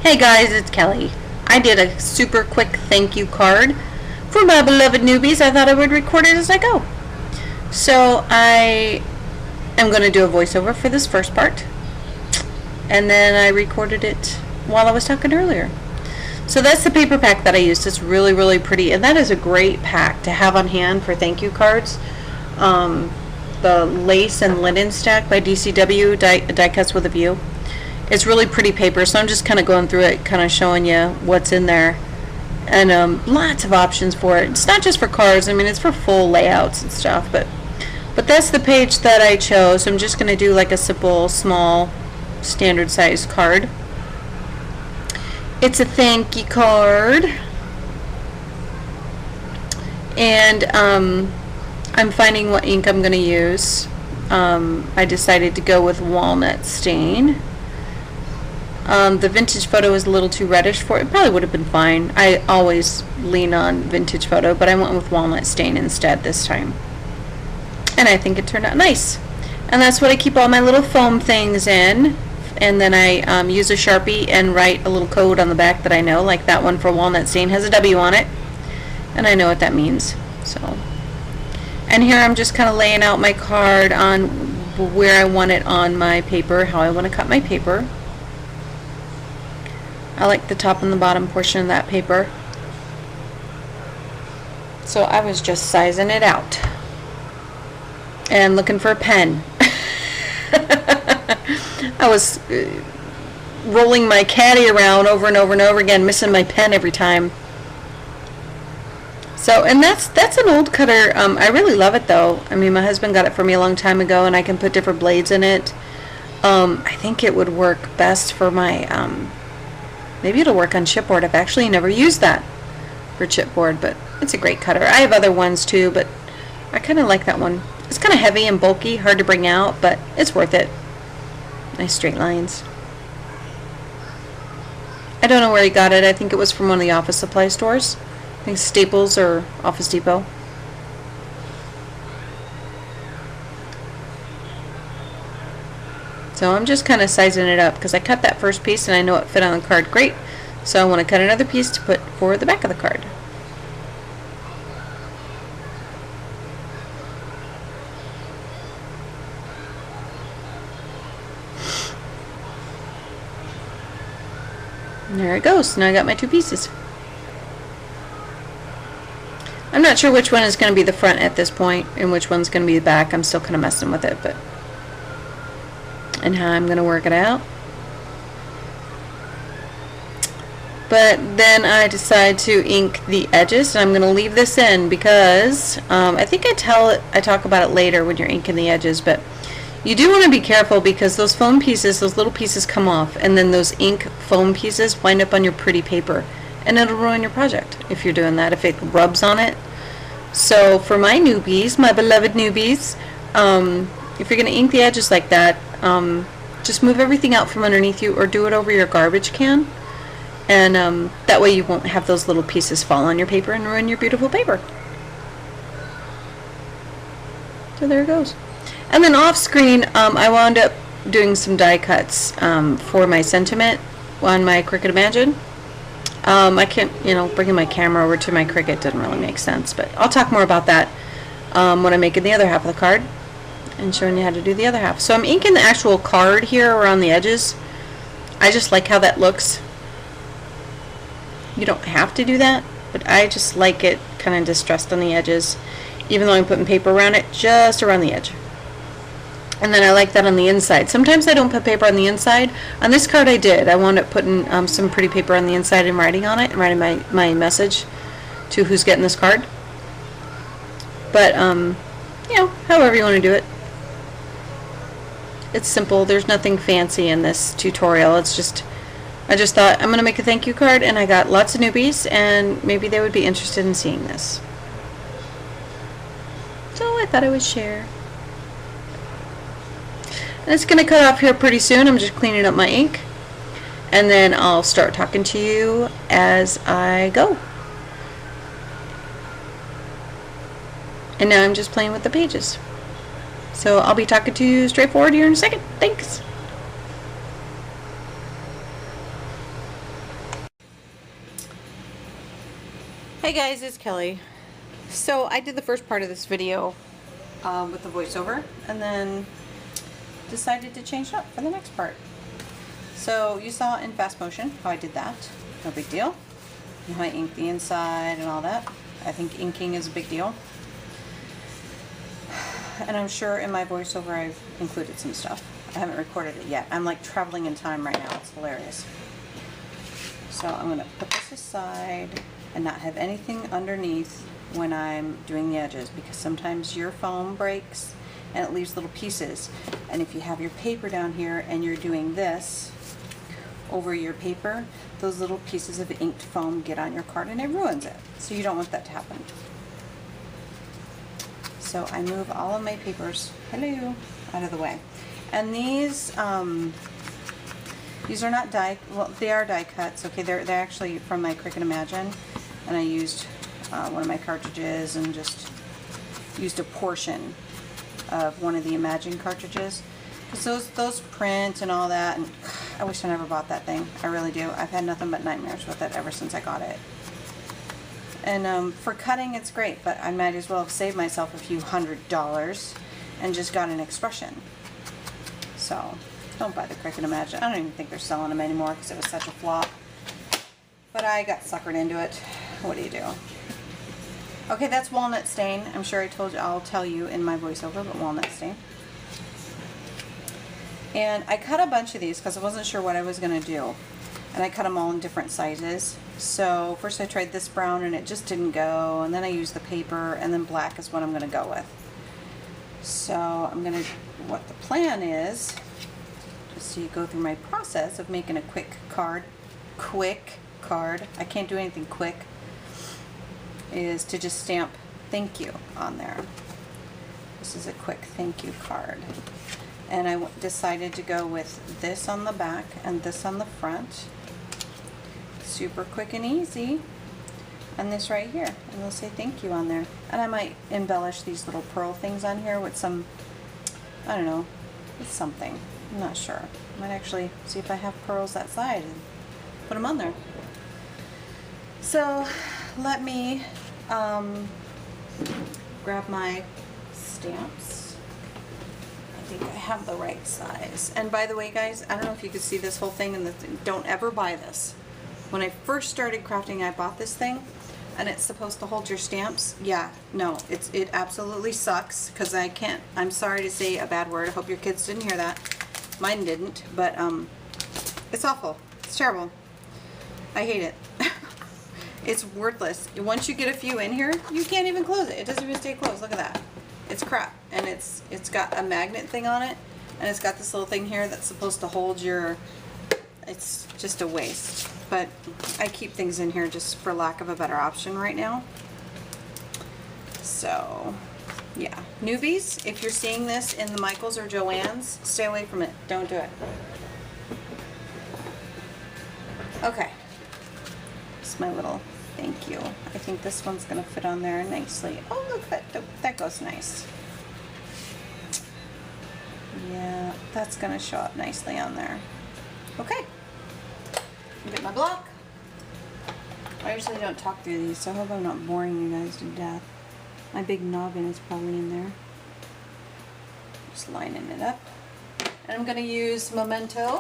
Hey guys, it's Kelly. I did a super quick thank you card for my beloved newbies. I thought I would record it as I go. So I am going to do a voiceover for this first part. And then I recorded it while I was talking earlier. So that's the paper pack that I used. It's really, really pretty. And that is a great pack to have on hand for thank you cards. The Lace and Linen Stack by DCW, Die Cuts with a View. It's really pretty paper, so I'm just kind of going through it, kind of showing you what's in there. And lots of options for it. It's not just for cards, I mean, it's for full layouts and stuff, but that's the page that I chose. I'm just going to do like a simple, small, standard size card. It's a thank you card. And I'm finding what ink I'm going to use. I decided to go with Walnut Stain. The Vintage Photo is a little too reddish for it. It probably would have been fine. I always lean on Vintage Photo, but I went with Walnut Stain instead this time. And I think it turned out nice. And that's what I keep all my little foam things in. And then I use a Sharpie and write a little code on the back that I know, like that one for Walnut Stain has a W on it. And I know what that means. So, and here I'm just kind of laying out my card on where I want it on my paper, how I want to cut my paper. I like the top and the bottom portion of that paper. So I was just sizing it out. And looking for a pen. I was rolling my caddy around over and over and over again, missing my pen every time. So, and that's an old cutter. I really love it though. I mean, my husband got it for me a long time ago, and I can put different blades in it. I think it would work best for my... maybe it'll work on chipboard. I've actually never used that for chipboard, but it's a great cutter. I have other ones too, but I kind of like that one. It's kind of heavy and bulky, hard to bring out, but it's worth it. Nice straight lines. I don't know where he got it. I think it was from one of the office supply stores. I think Staples or Office Depot. So I'm just kind of sizing it up because I cut that first piece and I know it fit on the card great. So I want to cut another piece to put for the back of the card. And there it goes. Now I got my two pieces. I'm not sure which one is going to be the front at this point and which one's going to be the back. I'm still kind of messing with it, but... and how I'm going to work it out. But then I decide to ink the edges, and I'm going to leave this in because I think I talk about it later when you're inking the edges, but you do want to be careful because those foam pieces, those little pieces come off, and then those ink foam pieces wind up on your pretty paper, and it'll ruin your project if you're doing that, if it rubs on it. So for my newbies, my beloved newbies, if you're going to ink the edges like that, just move everything out from underneath you or do it over your garbage can, and that way you won't have those little pieces fall on your paper and ruin your beautiful paper. So there it goes. And then off screen, I wound up doing some die cuts for my sentiment on my Cricut Imagine. I can't, bringing my camera over to my Cricut didn't really make sense, but I'll talk more about that when I'm making the other half of the card and showing you how to do the other half. So I'm inking the actual card here around the edges. I just like how that looks. You don't have to do that, but I just like it kind of distressed on the edges, even though I'm putting paper around it, just around the edge. And then I like that on the inside. Sometimes I don't put paper on the inside. On this card I did. I wound up putting some pretty paper on the inside and writing on it, and writing my message to who's getting this card. But, however you want to do it. It's simple. There's nothing fancy in this tutorial. It's just, I just thought I'm going to make a thank you card, and I got lots of newbies, and maybe they would be interested in seeing this. So I thought I would share. And it's going to cut off here pretty soon. I'm just cleaning up my ink. And then I'll start talking to you as I go. And now I'm just playing with the pages. So I'll be talking to you straightforward here in a second. Thanks. Hey guys, it's Kelly. So I did the first part of this video with the voiceover and then decided to change it up for the next part. So you saw in fast motion how I did that. No big deal. And how I inked the inside and all that. I think inking is a big deal. And I'm sure in my voiceover I've included some stuff. I haven't recorded it yet. I'm like traveling in time right now. It's hilarious. So I'm going to put this aside and not have anything underneath when I'm doing the edges, because sometimes your foam breaks and it leaves little pieces. And if you have your paper down here and you're doing this over your paper, those little pieces of inked foam get on your card and it ruins it. So you don't want that to happen. So I move all of my papers, hello, out of the way. And these are not die, well, they are die cuts. Okay, they're actually from my Cricut Imagine, and I used one of my cartridges and just used a portion of one of the Imagine cartridges, because those print and all that, and I wish I never bought that thing. I really do. I've had nothing but nightmares with it ever since I got it. And for cutting, it's great, but I might as well have saved myself a few $100s and just got an expression. So don't buy the Cricut Imagine. I don't even think they're selling them anymore because it was such a flop. But I got suckered into it. What do you do? Okay, that's walnut stain. I'm sure I told you, I'll tell you in my voiceover, but walnut stain. And I cut a bunch of these because I wasn't sure what I was going to do. And I cut them all in different sizes. So first I tried this brown and it just didn't go. And then I used the paper, and then black is what I'm going to go with. So I'm going to, what the plan is, just so you go through my process of making a quick card, I can't do anything quick, is to just stamp thank you on there. This is a quick thank you card. And I decided to go with this on the back and this on the front. Super quick and easy. And this right here, and they'll say thank you on there. And I might embellish these little pearl things on here with some, I don't know, with something. I'm not sure. I might actually see if I have pearls that side and put them on there. So let me grab my stamps. I think I have the right size. And by the way, guys, I don't know if you could see this whole thing, and don't ever buy this. When I first started crafting, I bought this thing, and it's supposed to hold your stamps. Yeah, no, it absolutely sucks, because I'm sorry to say a bad word. I hope your kids didn't hear that. Mine didn't, but it's awful. It's terrible. I hate it. It's worthless. Once you get a few in here, you can't even close it. It doesn't even stay closed. Look at that. It's crap. And it's got a magnet thing on it, and it's got this little thing here that's supposed to hold your, it's just a waste. But I keep things in here just for lack of a better option right now. So yeah, newbies, if you're seeing this in the Michaels or Joann's, stay away from it. Don't do it. Okay, it's my little thank you. I think this one's gonna fit on there nicely. Oh look, that goes nice. Yeah, that's gonna show up nicely on there. Okay, get my block. I usually don't talk through these, so I hope I'm not boring you guys to death. My big noggin is probably in there. Just lining it up. And I'm gonna use Memento.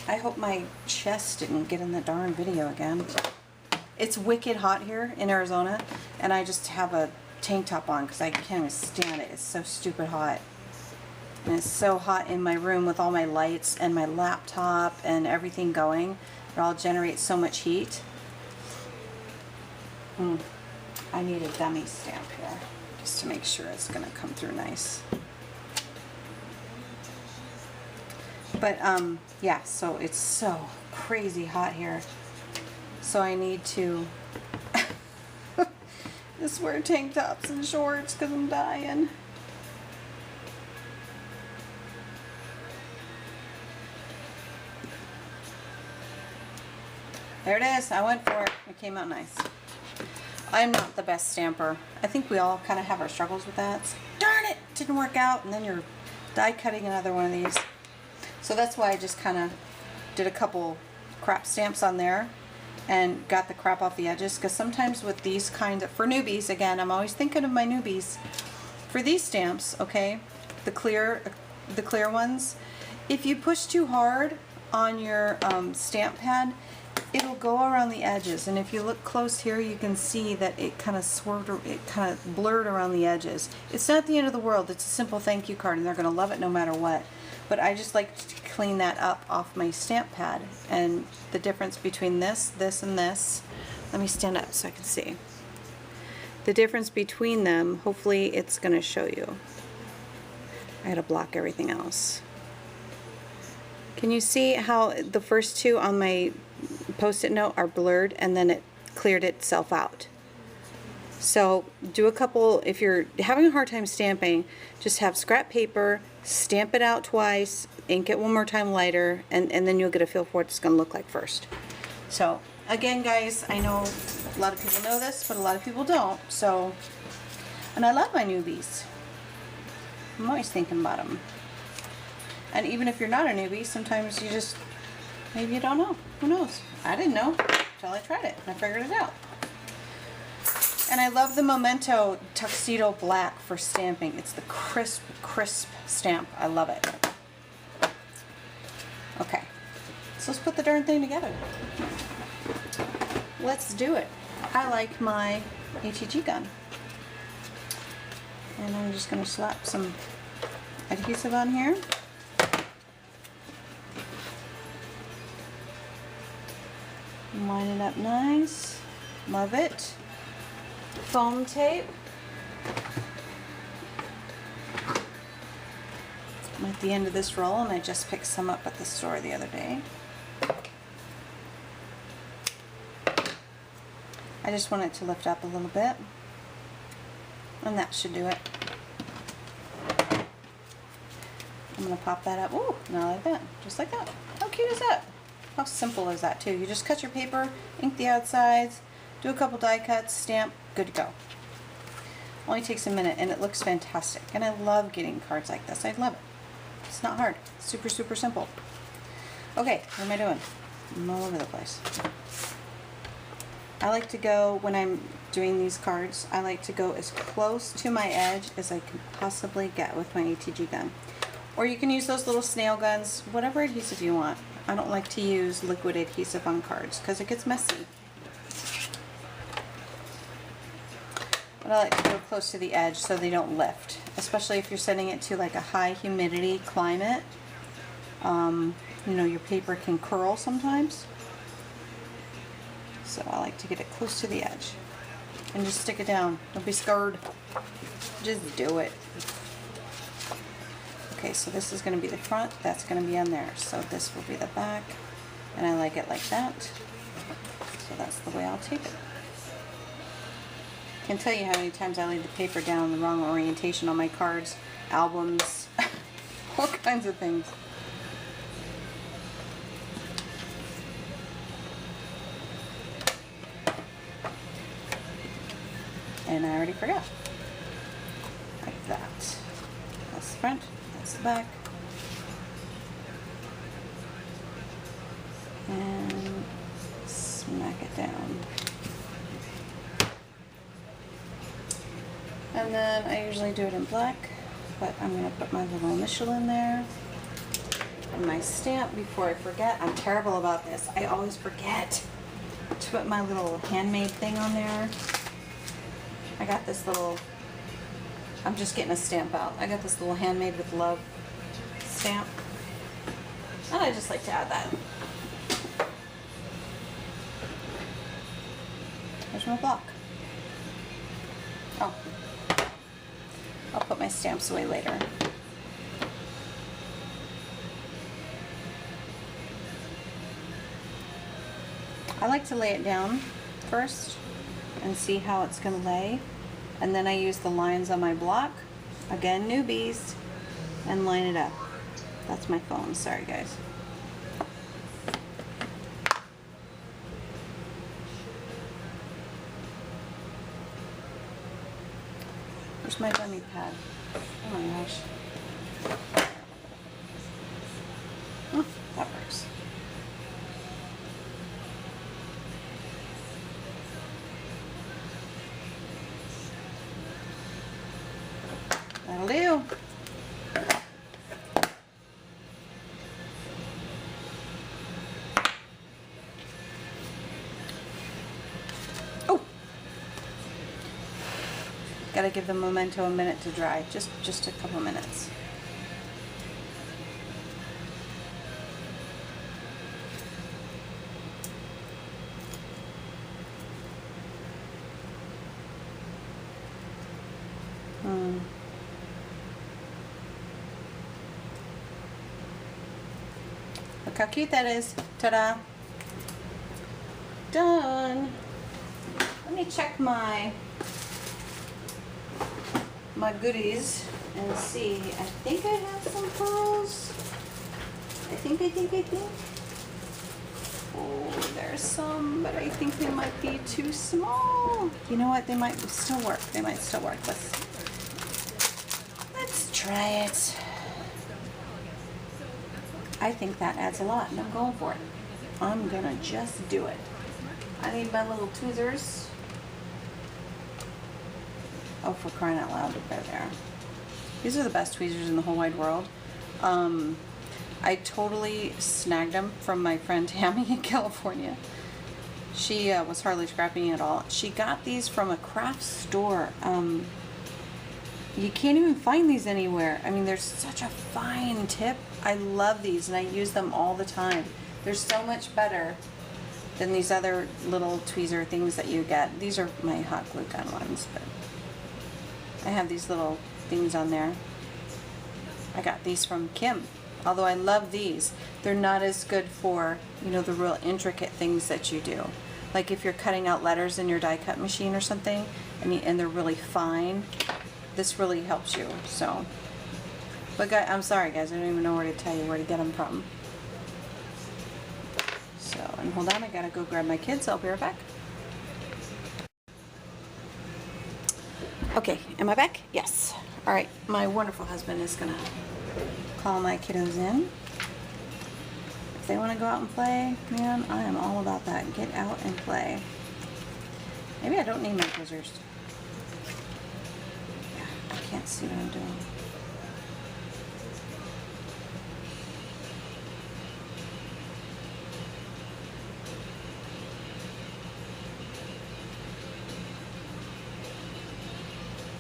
I hope my chest didn't get in the darn video again. It's wicked hot here in Arizona, and I just have a tank top on because I can't even stand it. It's so stupid hot. And it's so hot in my room with all my lights and my laptop and everything going. It all generates so much heat. I need a dummy stamp here just to make sure it's going to come through nice. But yeah, so it's so crazy hot here. So I need to just wear tank tops and shorts because I'm dying. There it is. I went for it. It came out nice. I'm not the best stamper. I think we all kind of have our struggles with that. It's, darn it, didn't work out, and then you're die cutting another one of these. So that's why I just kind of did a couple crap stamps on there and got the crap off the edges, because sometimes with these kinds of, for newbies, again, I'm always thinking of my newbies. For these stamps, okay, the clear ones, if you push too hard on your stamp pad, it'll go around the edges, and if you look close here, you can see that it kind of swerved, it kind of blurred around the edges. It's not the end of the world. It's a simple thank you card, and they're going to love it no matter what. But I just like to clean that up off my stamp pad, and the difference between this, this, and this. Let me stand up so I can see. The difference between them, hopefully it's going to show you. I had to block everything else. Can you see how the first two on my Post-it note are blurred, and then it cleared itself out? So do a couple, if you're having a hard time stamping, just have scrap paper, stamp it out twice, ink it one more time lighter, and then you'll get a feel for what it's going to look like first. So again, guys, I know a lot of people know this, but a lot of people don't. So, and I love my newbies. I'm always thinking about them. And even if you're not a newbie, sometimes you just, maybe you don't know. Who knows? I didn't know until I tried it and I figured it out. And I love the Memento Tuxedo Black for stamping. It's the crisp, crisp stamp. I love it. Okay, so let's put the darn thing together. Let's do it. I like my ATG gun. And I'm just going to slap some adhesive on here. Line it up nice. Love it. Foam tape. I'm at the end of this roll, and I just picked some up at the store the other day. I just want it to lift up a little bit, and that should do it. I'm going to pop that up. Ooh, not like that. Just like that. How cute is that? How simple is that too? You just cut your paper, ink the outsides, do a couple die cuts, stamp, good to go. Only takes a minute, and it looks fantastic. And I love getting cards like this. I love it. It's not hard. Super, super simple. Okay, what am I doing? I'm all over the place. I like to go, when I'm doing these cards, I like to go as close to my edge as I can possibly get with my ATG gun. Or you can use those little snail guns, whatever adhesive you want. I don't like to use liquid adhesive on cards because it gets messy. But I like to go close to the edge so they don't lift, especially if you're sending it to like a high humidity climate. You know, your paper can curl sometimes. So I like to get it close to the edge. And just stick it down. Don't be scared. Just do it. Okay, so this is going to be the front, that's going to be on there. So this will be the back, and I like it like that. So that's the way I'll tape it. I can tell you how many times I laid the paper down in the wrong orientation on my cards, albums, all kinds of things. And I already forgot. Like that. That's the front. The back, and smack it down. And then I usually do it in black, but I'm going to put my little initial in there and my stamp before I forget. I'm terrible about this. I always forget to put my little handmade thing on there. I got this little, I'm just getting a stamp out. I got this little Handmade with Love stamp. And I just like to add that. There's my block. Oh. I'll put my stamps away later. I like to lay it down first and see how it's going to lay. And then I use the lines on my block, again newbies, and line it up. That's my phone, sorry guys. Where's my dummy pad? Oh my gosh. Oh, that works. Gotta give the Memento a minute to dry, just a couple minutes. Look how cute that is. Ta-da! Done. Let me check my goodies and see. I think I have some pearls. I think. Oh, there's some, but I think they might be too small. You know what? They might still work. Let's try it. I think that adds a lot, and I'm going for it. I'm gonna just do it. I need my little tweezers. Oh, for crying out loud, look right there. These are the best tweezers in the whole wide world. I totally snagged them from my friend Tammy in California. She was hardly scrapping at all. She got these from a craft store. You can't even find these anywhere. I mean, they're such a fine tip. I love these, and I use them all the time. They're so much better than these other little tweezer things that you get. These are my hot glue gun ones, but I have these little things on there. I got these from Kim. Although I love these, they're not as good for, you know, the real intricate things that you do. Like if you're cutting out letters in your die cut machine or something, and they're really fine, this really helps you. So, but guys, I'm sorry guys, I don't even know where to tell you where to get them from. So, and hold on, I gotta go grab my kids. I'll be right back. Okay, am I back? Yes. All right, my wonderful husband is gonna call my kiddos in. If they want to go out and play, man, I am all about that. Get out and play. Maybe I don't need my tweezers. Yeah, I can't see what I'm doing.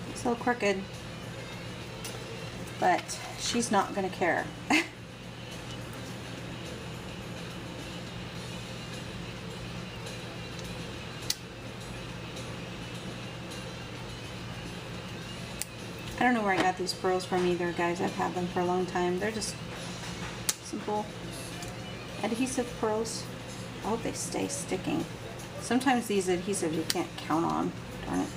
It's a little crooked, but she's not gonna care. I don't know where I got these pearls from either, guys. I've had them for a long time. They're just simple adhesive pearls. I hope they stay sticking. Sometimes these adhesives you can't count on. Darn it.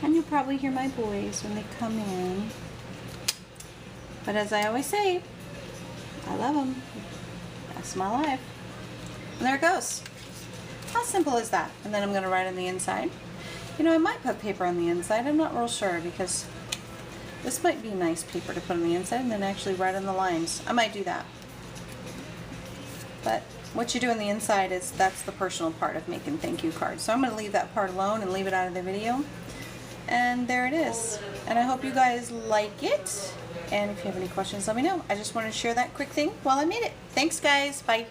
And you'll probably hear my boys when they come in. But as I always say, I love them. That's my life. And there it goes. How simple is that? And then I'm going to write on the inside. You know, I might put paper on the inside. I'm not real sure because this might be nice paper to put on the inside and then actually write on the lines. I might do that. But what you do on the inside is, that's the personal part of making thank you cards. So I'm going to leave that part alone and leave it out of the video. And there it is. And I hope you guys like it. And if you have any questions, let me know. I just wanted to share that quick thing while I made it. Thanks, guys. Bye.